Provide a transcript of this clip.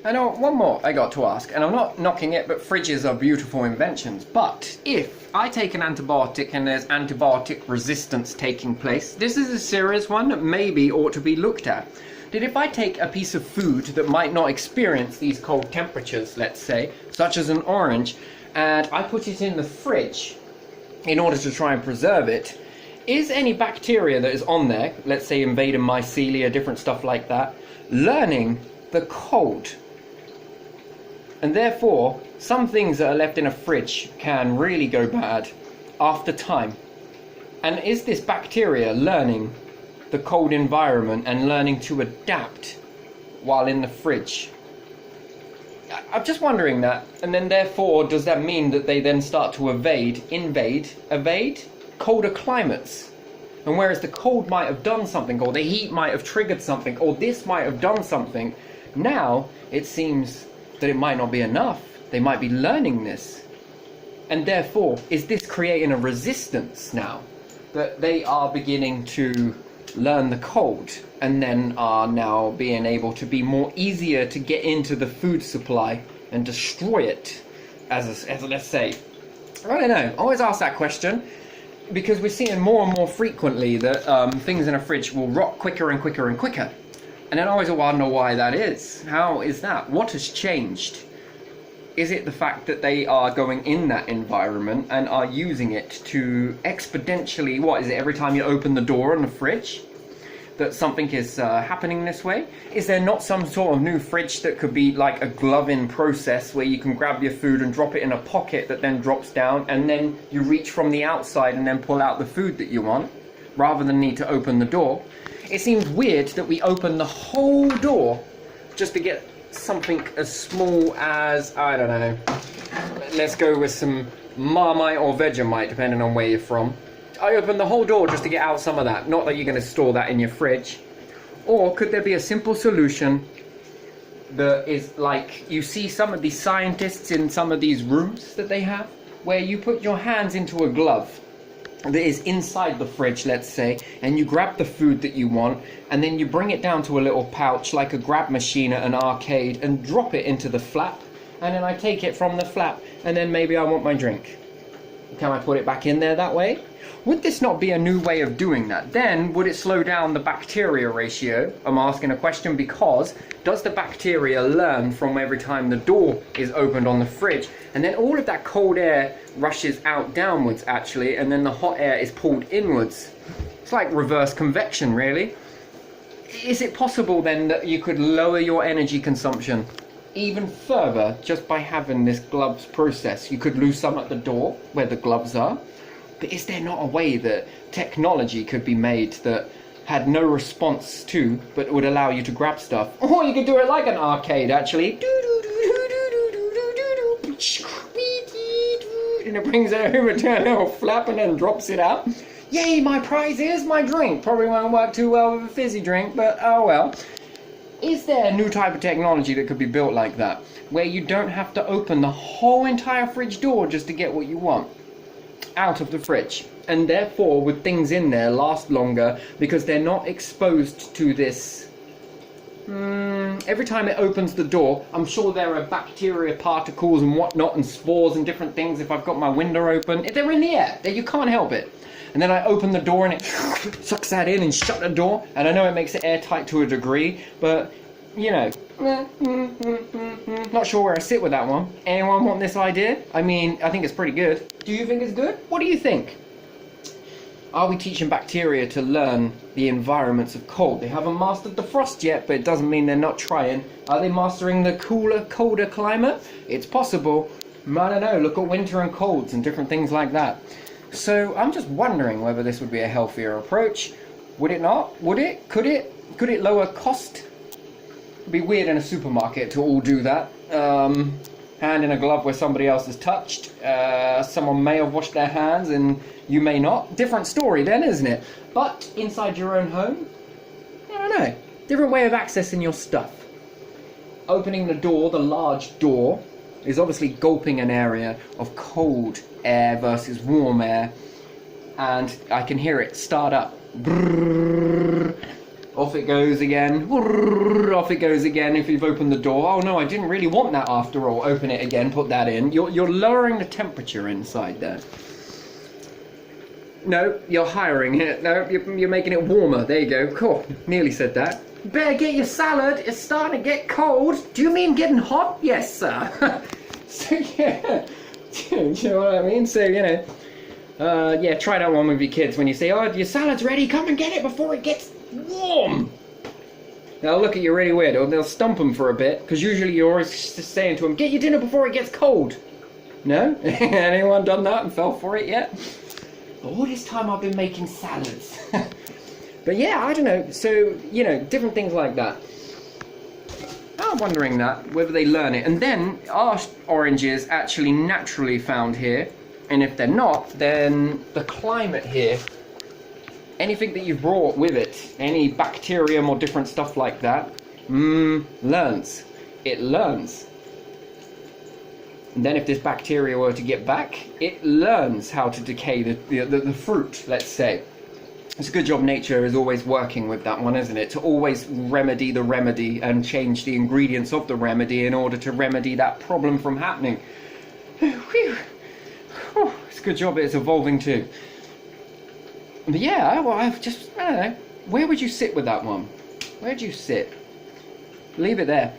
I know one more I got to ask, and I'm not knocking it, but fridges are beautiful inventions. But if I take an antibiotic and there's antibiotic resistance taking place, this is a serious one that maybe ought to be looked at. That if I take a piece of food that might not experience these cold temperatures, let's say, such as an orange, and I put it in the fridge in order to try and preserve it, is any bacteria that is on there, let's say invading mycelia, different stuff like that, learning the cold? And therefore, some things that are left in a fridge can really go bad after time. And is this bacteria learning the cold environment and learning to adapt while in the fridge? I'm just wondering that. And then therefore, does that mean that they then start to invade colder climates? And whereas the cold might have done something, or the heat might have triggered something, or this might have done something, now it seems that it might not be enough. They might be learning this. And therefore, is this creating a resistance now? That they are beginning to learn the cold and then are now being able to be more easier to get into the food supply and destroy it as let's say. I don't know. I always ask that question because we're seeing more and more frequently that things in a fridge will rot quicker and quicker and quicker. And then I always wonder why that is. How is that? What has changed? Is it the fact that they are going in that environment and are using it to exponentially, what is it, every time you open the door on the fridge, that something is happening this way? Is there not some sort of new fridge that could be like a glove-in process where you can grab your food and drop it in a pocket that then drops down and then you reach from the outside and then pull out the food that you want, rather than need to open the door? It seems weird that we open the whole door just to get something as small as, I don't know, let's go with some Marmite or Vegemite, depending on where you're from. I open the whole door just to get out some of that. Not that you're going to store that in your fridge. Or could there be a simple solution that is like, you see some of these scientists in some of these rooms that they have, where you put your hands into a glove that is inside the fridge, let's say, and you grab the food that you want, and then you bring it down to a little pouch like a grab machine at an arcade and drop it into the flap, and then I take it from the flap, and then maybe I want my drink. Can I put it back in there that way? Would this not be a new way of doing that? Then would it slow down the bacteria ratio? I'm asking a question because does the bacteria learn from every time the door is opened on the fridge, and then all of that cold air rushes out downwards actually, and then the hot air is pulled inwards? It's like reverse convection, really. Is it possible then that you could lower your energy consumption even further just by having this gloves process? You could lose some at the door where the gloves are. But is there not a way that technology could be made that had no response to, but would allow you to grab stuff? Or you could do it like an arcade, actually. And it brings it over to a little flap and then drops it out. Yay, my prize is my drink. Probably won't work too well with a fizzy drink, but oh well. Is there a new type of technology that could be built like that, where you don't have to open the whole entire fridge door just to get what you want out of the fridge, and therefore would things in there last longer because they're not exposed to this? Every time it opens the door, I'm sure there are bacteria particles and whatnot and spores and different things. If I've got my window open, if they're in the air, you can't help it. And then I open the door and it sucks that in and shut the door, and I know it makes it airtight to a degree, but you know, not sure where I sit with that one. Anyone want this idea? I mean, I think it's pretty good. Do you think it's good? What do you think? Are we teaching bacteria to learn the environments of cold? They haven't mastered the frost yet, but it doesn't mean they're not trying. Are they mastering the cooler, colder climate? It's possible. I don't know, look at winter and colds and different things like that. So I'm just wondering whether this would be a healthier approach. Would it not? Would it? Could it? Could it lower cost? It'd be weird in a supermarket to all do that. Hand in a glove where somebody else has touched. Someone may have washed their hands and you may not. Different story then, isn't it? But inside your own home, I don't know. Different way of accessing your stuff. Opening the door, the large door, is obviously gulping an area of cold air versus warm air. And I can hear it start up. Brrrr. Off it goes again. Off it goes again if you've opened the door. Oh no, I didn't really want that after all. Open it again, put that in. You're lowering the temperature inside there. No, you're hiring it. No, you're making it warmer. There you go. Cool. Nearly said that. Better get your salad. It's starting to get cold. Do you mean getting hot? Yes, sir. So, yeah. Do you know what I mean? So, you know. Yeah, try that one with your kids. When you say, oh, your salad's ready, come and get it before it gets warm. They'll look at you really weird. Or they'll stump them for a bit. Because usually you're always saying to them, get your dinner before it gets cold. No? Anyone done that and fell for it yet? All this time I've been making salads. But yeah, I don't know. So, you know, different things like that. I'm wondering that, whether they learn it. And then, are oranges actually naturally found here? And if they're not, then the climate here, anything that you've brought with it, any bacterium or different stuff like that, learns. It learns. And then if this bacteria were to get back, it learns how to decay the fruit, let's say. It's a good job nature is always working with that one, isn't it? To always remedy the remedy and change the ingredients of the remedy in order to remedy that problem from happening. Whew. Oh, it's a good job it's evolving too. But yeah, well, I don't know. Where would you sit with that one? Where'd you sit? Leave it there.